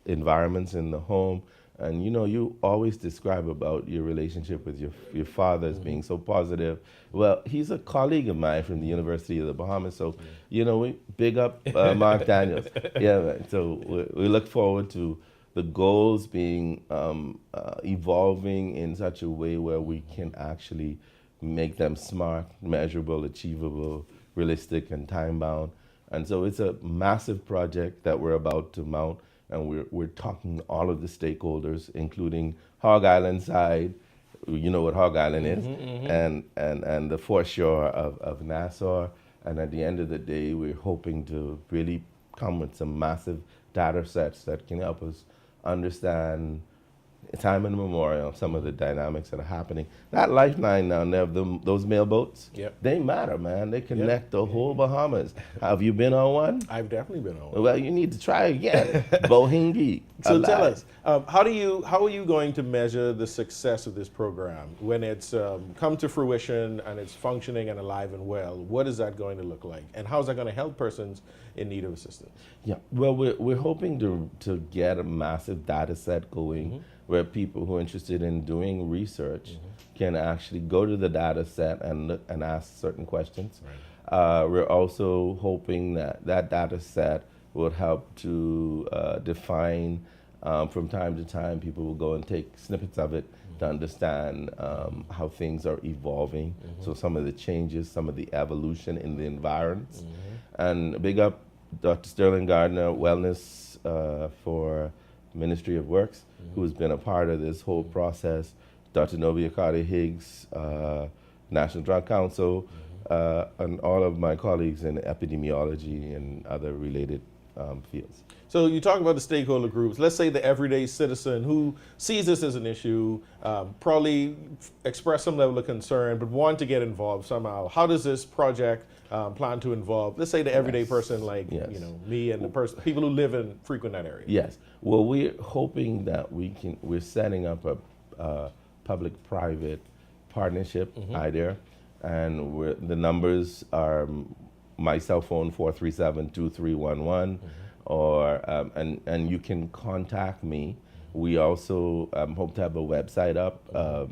environments in the home. And you know, you always describe about your relationship with your father as being so positive. Well, he's a colleague of mine from the University of the Bahamas, so you know, we big up Mark Daniels. Yeah, man. So we look forward to the goals being evolving in such a way where we can actually make them smart, measurable, achievable, realistic, and time-bound. And so it's a massive project that we're about to mount, and we're talking to all of the stakeholders, including Hog Island side, you know what Hog Island is, and the foreshore of Nassau. And at the end of the day, we're hoping to really come with some massive data sets that can help us understand time immemorial some of the dynamics that are happening. That lifeline down there, those mailboats, they matter, man. They connect the whole Bahamas. Have you been on one? I've definitely been on one. Well, you need to try again. Bohingi. So tell us, how are you going to measure the success of this program when it's come to fruition and it's functioning and alive and well? What is that going to look like, and how is that going to help persons in need of assistance? Yeah, well, we're hoping to get a massive data set going where people who are interested in doing research can actually go to the data set and look and ask certain questions. Right. We're also hoping that data set will help to define, from time to time, people will go and take snippets of it to understand how things are evolving. So some of the changes, some of the evolution in the environs. And big up Dr. Sterling Gardner, Wellness for Ministry of Works, who's been a part of this whole process. Dr. Novia Carter-Higgs, National Drug Council, and all of my colleagues in epidemiology and other related fields. So you talk about the stakeholder groups. Let's say the everyday citizen who sees this as an issue, probably express some level of concern, but want to get involved somehow. How does this project plan to involve, let's say, the everyday person like you know, me and the people who live and frequent that area? Yes. Well, we're hoping that we're setting up a public-private partnership idea, and the numbers are my cell phone 437-2311. Or and you can contact me. We also hope to have a website up,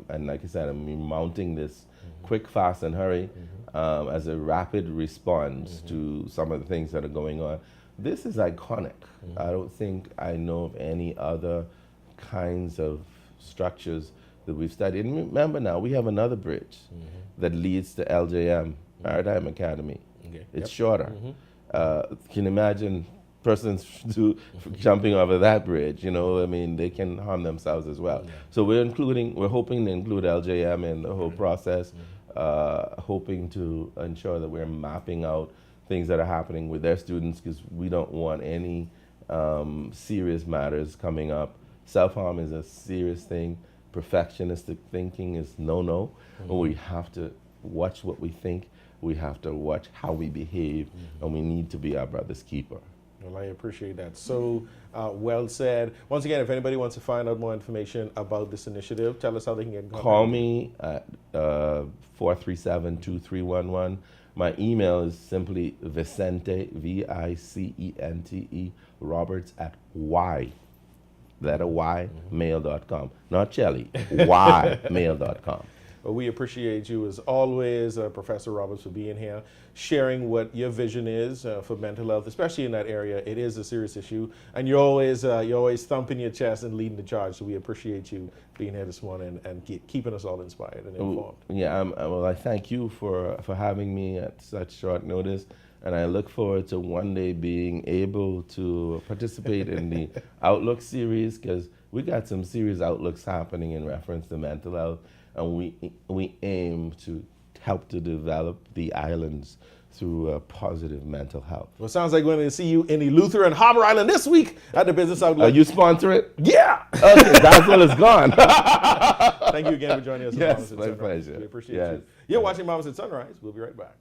and like I said, I'm mounting this quick, fast, and hurry as a rapid response to some of the things that are going on. This is iconic. I don't think I know of any other kinds of structures that we've studied. And remember now, we have another bridge that leads to LJM, Maritime Academy. It's shorter. Can you imagine persons jumping over that bridge? You know, I mean, they can harm themselves as well. So we're hoping to include LJM in the whole process, hoping to ensure that we're mapping out things that are happening with their students, because we don't want any serious matters coming up. Self-harm is a serious thing. Perfectionistic thinking is no-no. We have to watch what we think. We have to watch how we behave, and we need to be our brother's keeper. Well, I appreciate that. So well said. Once again, if anybody wants to find out more information about this initiative, tell us how they can get in contact. Call me at 437-2311. My email is simply Vicente, Vicente, Roberts at mail.com. Not Chelly, mail.com. Well, we appreciate you as always, Professor Roberts, for being here, sharing what your vision is for mental health, especially in that area. It is a serious issue, and you're always thumping your chest and leading the charge. So we appreciate you being here this morning and keeping us all inspired and informed. Yeah, well, I thank you for having me at such short notice, and I look forward to one day being able to participate in the Outlook series, because we got some serious outlooks happening in reference to mental health. And we aim to help to develop the islands through positive mental health. Well, it sounds like we're going to see you in Eleuthera and Harbor Island this week at the Business Outlook. Are you sponsor it? Yeah! Okay, Dashwell is gone. Thank you again for joining us. Yes, my Sunrise. pleasure. We appreciate you. You're watching Mamas at Sunrise. We'll be right back.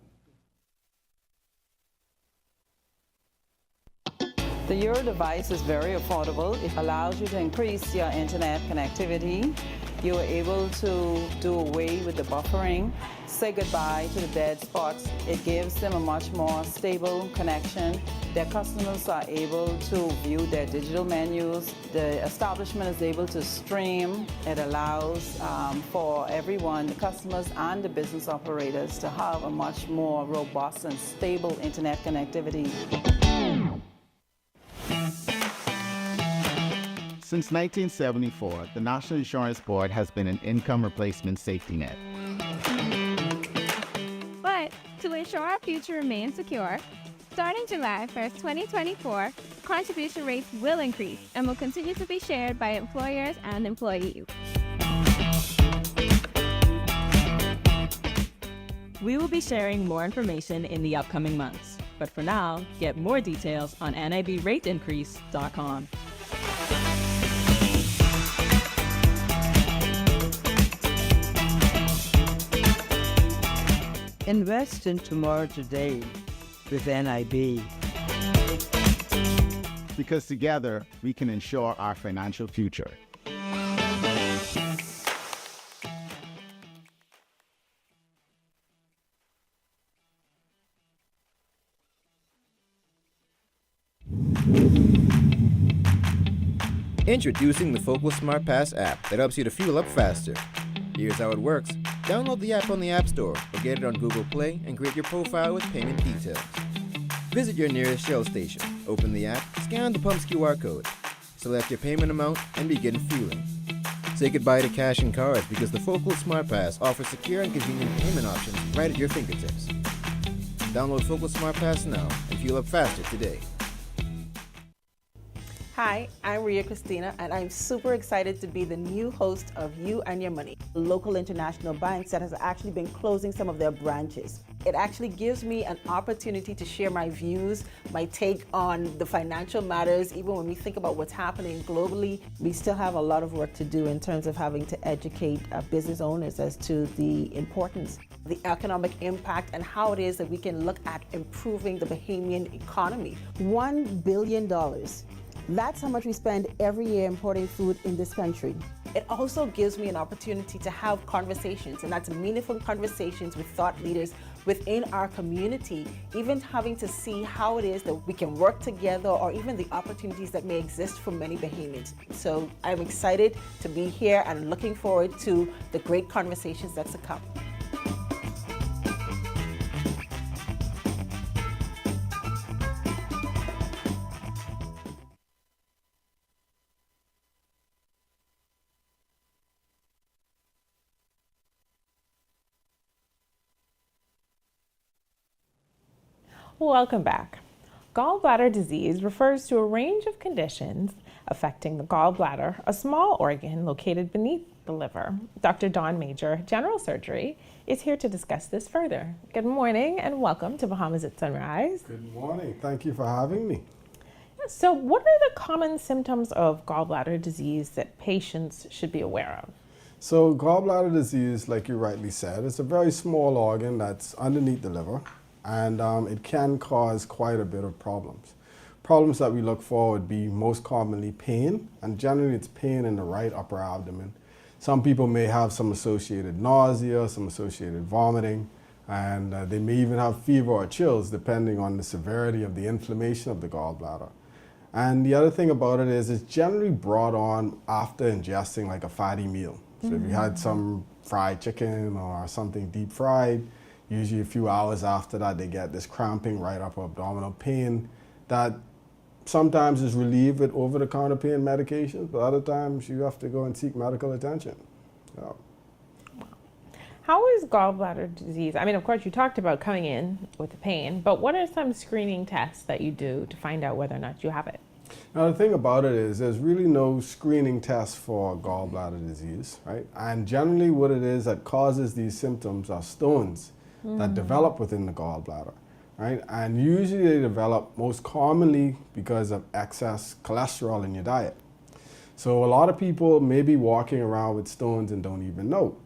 The Euro device is very affordable. It allows you to increase your internet connectivity. You are able to do away with the buffering, say goodbye to the dead spots. It gives them a much more stable connection. Their customers are able to view their digital menus. The establishment is able to stream. It allows for everyone, the customers and the business operators, to have a much more robust and stable internet connectivity. Since 1974, the National Insurance Board has been an income replacement safety net. But to ensure our future remains secure, starting July 1st, 2024, contribution rates will increase and will continue to be shared by employers and employees. We will be sharing more information in the upcoming months, but for now, get more details on nibrateincrease.com. Invest in tomorrow today with NIB. Because together, we can ensure our financial future. Introducing the Focal Smart Pass app that helps you to fuel up faster. Here's how it works. Download the app on the App Store or get it on Google Play and create your profile with payment details. Visit your nearest Shell station, open the app, scan the pump's QR code, select your payment amount, and begin fueling. Say goodbye to cash and cards because the Focal Smart Pass offers secure and convenient payment options right at your fingertips. Download Focal Smart Pass now and fuel up faster today. Hi, I'm Ria Christina, and I'm super excited to be the new host of You and Your Money, a local international bank that has actually been closing some of their branches. It actually gives me an opportunity to share my views, my take on the financial matters. Even when we think about what's happening globally, we still have a lot of work to do in terms of having to educate business owners as to the importance, the economic impact, and how it is that we can look at improving the Bahamian economy. $1 billion. That's how much we spend every year importing food in this country. It also gives me an opportunity to have conversations, and that's meaningful conversations with thought leaders within our community, even having to see how it is that we can work together or even the opportunities that may exist for many Bahamians. So I'm excited to be here and looking forward to the great conversations that's to come. Welcome back. Gallbladder disease refers to a range of conditions affecting the gallbladder, a small organ located beneath the liver. Dr. Dawn Major, General Surgery, is here to discuss this further. Good morning and welcome to Bahamas at Sunrise. Good morning. Thank you for having me. So what are the common symptoms of gallbladder disease that patients should be aware of? So gallbladder disease, like you rightly said, is a very small organ that's underneath the liver. And it can cause quite a bit of problems. Problems that we look for would be most commonly pain, and generally it's pain in the right upper abdomen. Some people may have some associated nausea, some associated vomiting, and they may even have fever or chills depending on the severity of the inflammation of the gallbladder. And the other thing about it is it's generally brought on after ingesting like a fatty meal. So if you had some fried chicken or something deep fried, usually a few hours after that, they get this cramping right upper abdominal pain that sometimes is relieved with over-the-counter pain medications, but other times you have to go and seek medical attention. So. How is gallbladder disease? I mean, of course, you talked about coming in with the pain, but what are some screening tests that you do to find out whether or not you have it? Now, the thing about it is there's really no screening test for gallbladder disease, right? And generally what it is that causes these symptoms are stones that develop within the gallbladder, right? And usually they develop most commonly because of excess cholesterol in your diet. So a lot of people may be walking around with stones and don't even know.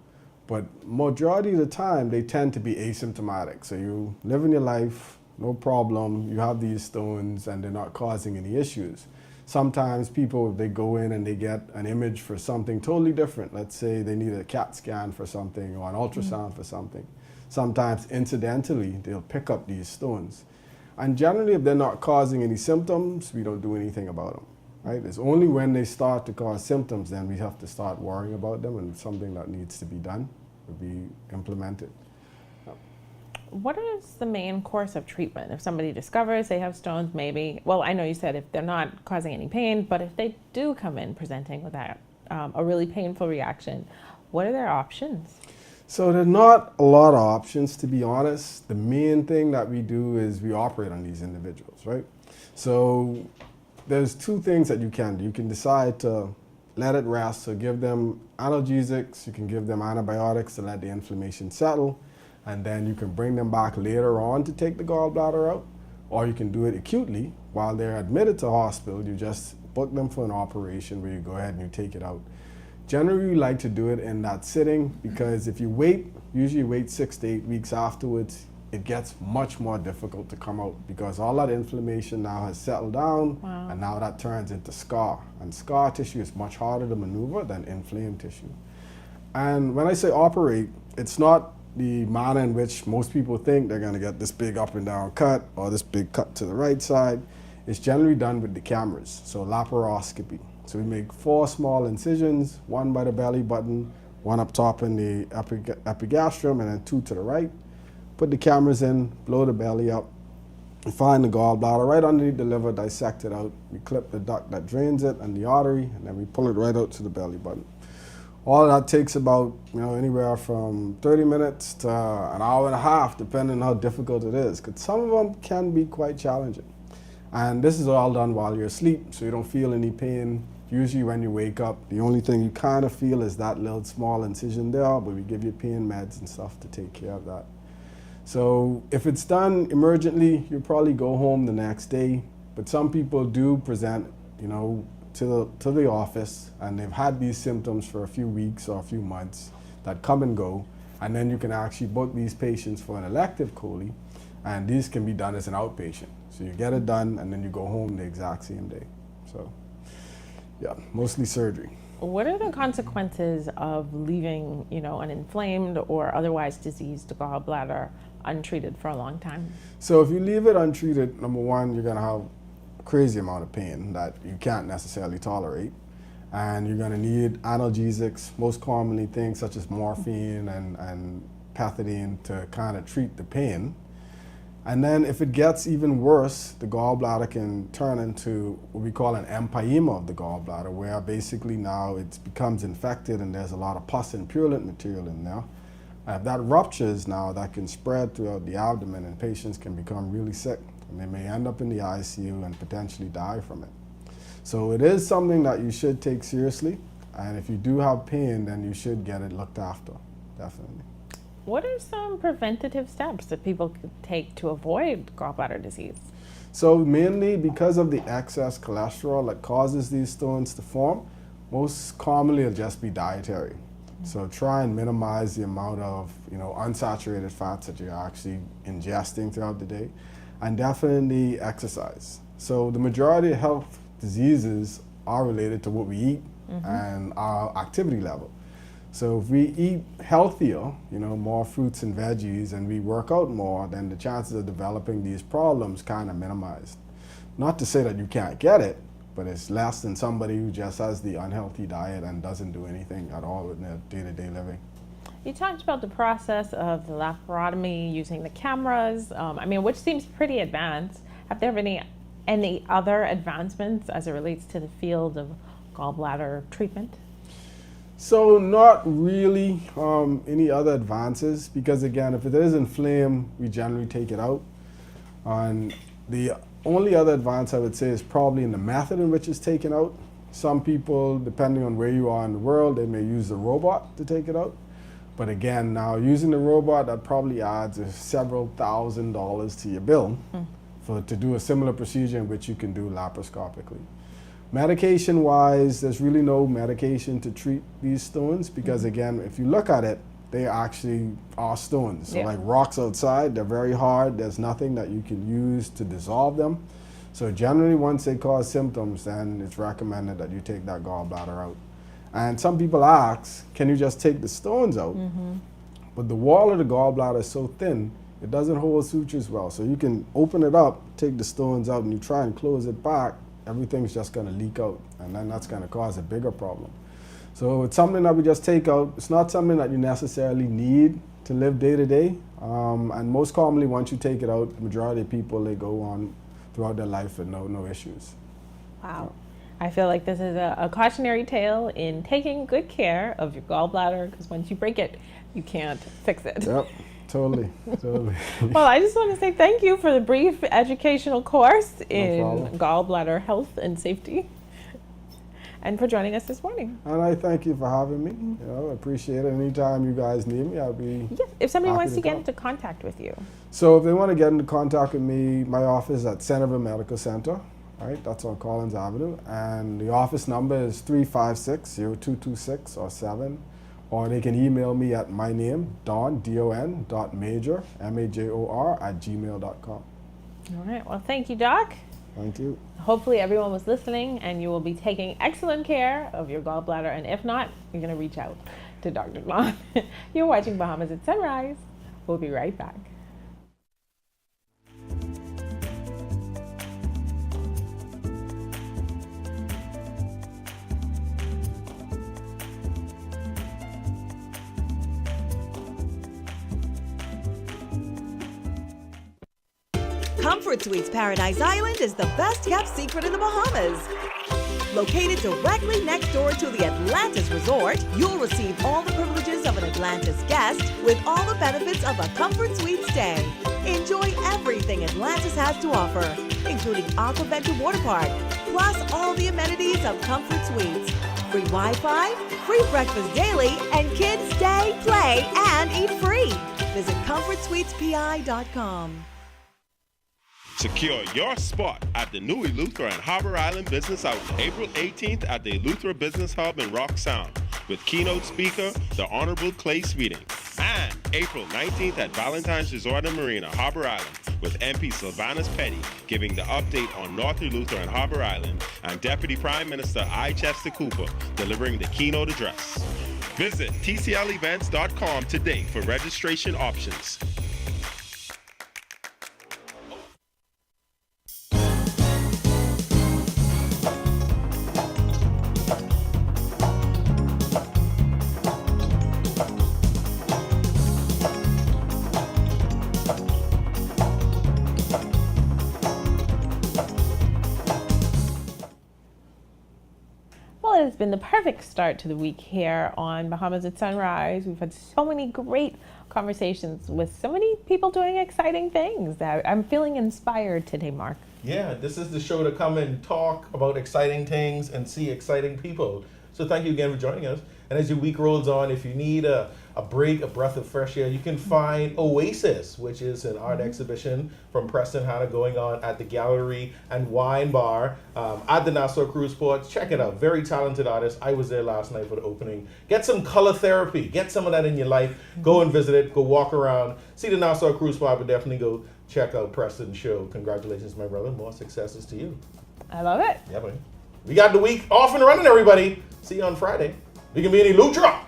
But majority of the time, they tend to be asymptomatic. So you live in your life, no problem, you have these stones and they're not causing any issues. Sometimes people, they go in and they get an image for something totally different. Let's say they need a CAT scan for something or an ultrasound for something. Sometimes incidentally, they'll pick up these stones. And generally, if they're not causing any symptoms, we don't do anything about them, right? It's only when they start to cause symptoms, then we have to start worrying about them, and something that needs to be done will be implemented. What is the main course of treatment? If somebody discovers they have stones, maybe, well, I know you said if they're not causing any pain, but if they do come in presenting with that, a really painful reaction, what are their options? So there's not a lot of options, to be honest. The main thing that we do is we operate on these individuals, right? So there's two things that you can do. You can decide to let it rest, so give them analgesics, you can give them antibiotics to let the inflammation settle, and then you can bring them back later on to take the gallbladder out, or you can do it acutely while they're admitted to hospital. You just book them for an operation where you go ahead and you take it out. Generally, we like to do it in that sitting because if you wait, usually wait 6 to 8 weeks afterwards, it gets much more difficult to come out because all that inflammation now has settled down. Wow. And now that turns into scar. And scar tissue is much harder to maneuver than inflamed tissue. And when I say operate, it's not the manner in which most people think they're going to get this big up and down cut or this big cut to the right side. It's generally done with the cameras, so laparoscopy. So we make 4 small incisions, 1 by the belly button, 1 up top in the epigastrum, and then 2 to the right. Put the cameras in, blow the belly up, and find the gallbladder right underneath the liver, dissect it out. We clip the duct that drains it and the artery, and then we pull it right out to the belly button. All of that takes about, anywhere from 30 minutes to an hour and a half, depending on how difficult it is, because some of them can be quite challenging. And this is all done while you're asleep, so you don't feel any pain. Usually when you wake up, the only thing you kind of feel is that little small incision there, but we give you pain meds and stuff to take care of that. So if it's done emergently, you'll probably go home the next day. But some people do present, to the office, and they've had these symptoms for a few weeks or a few months that come and go. And then you can actually book these patients for an elective chole, and these can be done as an outpatient. So you get it done, and then you go home the exact same day. So, yeah, mostly surgery. What are the consequences of leaving, an inflamed or otherwise diseased gallbladder untreated for a long time? So if you leave it untreated, number one, you're going to have a crazy amount of pain that you can't necessarily tolerate. And you're going to need analgesics, most commonly things such as morphine and pethidine to kind of treat the pain. And then if it gets even worse, the gallbladder can turn into what we call an empyema of the gallbladder, where basically now it becomes infected and there's a lot of pus and purulent material in there. If that ruptures now, that can spread throughout the abdomen and patients can become really sick. And they may end up in the ICU and potentially die from it. So it is something that you should take seriously. And if you do have pain, then you should get it looked after, definitely. What are some preventative steps that people could take to avoid gallbladder disease? So mainly because of the excess cholesterol that causes these stones to form, most commonly it'll just be dietary. So try and minimize the amount of unsaturated fats that you're actually ingesting throughout the day, and definitely exercise. So the majority of health diseases are related to what we eat and our activity level. So if we eat healthier, more fruits and veggies, and we work out more, then the chances of developing these problems kind of minimized. Not to say that you can't get it, but it's less than somebody who just has the unhealthy diet and doesn't do anything at all in their day-to-day living. You talked about the process of the laparotomy using the cameras, which seems pretty advanced. Have there been any other advancements as it relates to the field of gallbladder treatment? So not really any other advances, because again, if it is inflamed, we generally take it out. And the only other advance I would say is probably in the method in which it's taken out. Some people, depending on where you are in the world, they may use the robot to take it out. But again, now using the robot, that probably adds several $1,000s to your bill to do a similar procedure in which you can do laparoscopically. Medication-wise, there's really no medication to treat these stones because, again, if you look at it, they actually are stones. So like rocks outside, they're very hard. There's nothing that you can use to dissolve them. So generally, once they cause symptoms, then it's recommended that you take that gallbladder out. And some people ask, can you just take the stones out? But the wall of the gallbladder is so thin, it doesn't hold sutures well. So you can open it up, take the stones out, and you try and close it back, everything's just going to leak out, and then that's going to cause a bigger problem. So it's something that we just take out. It's not something that you necessarily need to live day to day. And most commonly, once you take it out, the majority of people, they go on throughout their life with no issues. Wow. I feel like this is a cautionary tale in taking good care of your gallbladder, because once you break it, you can't fix it. Yep, totally. Well, I just want to say thank you for the brief educational course in problem. gallbladder health and safety, and for joining us this morning. And I thank you for having me. You know, I appreciate it. Anytime you guys need me, I'll be If somebody happy wants to get come. into contact with you. So if they want to get into contact with me, my office is at Centerville Medical Center. Right, that's on Collins Avenue, and the office number is 356-0226 or 7, or they can email me at my name, Don, D-O-N.major, M-A-J-O-R, @gmail.com. All right, well, thank you, Doc. Thank you. Hopefully everyone was listening and you will be taking excellent care of your gallbladder, and if not, you're going to reach out to Dr. Don. You're watching Bahamas at Sunrise. We'll be right back. Comfort Suites Paradise Island is the best kept secret in the Bahamas. Located directly next door to the Atlantis Resort, you'll receive all the privileges of an Atlantis guest with all the benefits of a Comfort Suite stay. Enjoy everything Atlantis has to offer, including Aquaventure Water Park, plus all the amenities of Comfort Suites. Free Wi-Fi, free breakfast daily, and kids stay, play, and eat free. Visit ComfortSuitesPI.com. Secure your spot at the new Eleuthera and Harbor Island Business Out April 18th at the Eleuthera Business Hub in Rock Sound with keynote speaker, the Honorable Clay Sweeting. And April 19th at Valentine's Resort and Marina, Harbor Island with MP Sylvanus Petty giving the update on North Eleuthera and Harbor Island, and Deputy Prime Minister I. Chester Cooper delivering the keynote address. Visit tclevents.com today for registration options. It has been the perfect start to the week here on Bahamas at Sunrise. We've had so many great conversations with so many people doing exciting things. I'm feeling inspired today, Mark. Yeah, this is the show to come and talk about exciting things and see exciting people. So thank you again for joining us. And as your week rolls on, if you need a break, a breath of fresh air, you can find Oasis, which is an art exhibition from Preston Hanna going on at the Gallery and Wine Bar at the Nassau Cruise Port. Check it out. Very talented artist. I was there last night for the opening. Get some color therapy. Get some of that in your life. Go and visit it. Go walk around. See the Nassau Cruise Port, but definitely go check out Preston's show. Congratulations, my brother. More successes to you. I love it. Yeah, buddy. We got the week off and running, everybody. See you on Friday. We can be any Lutra.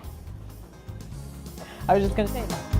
I was just going to say.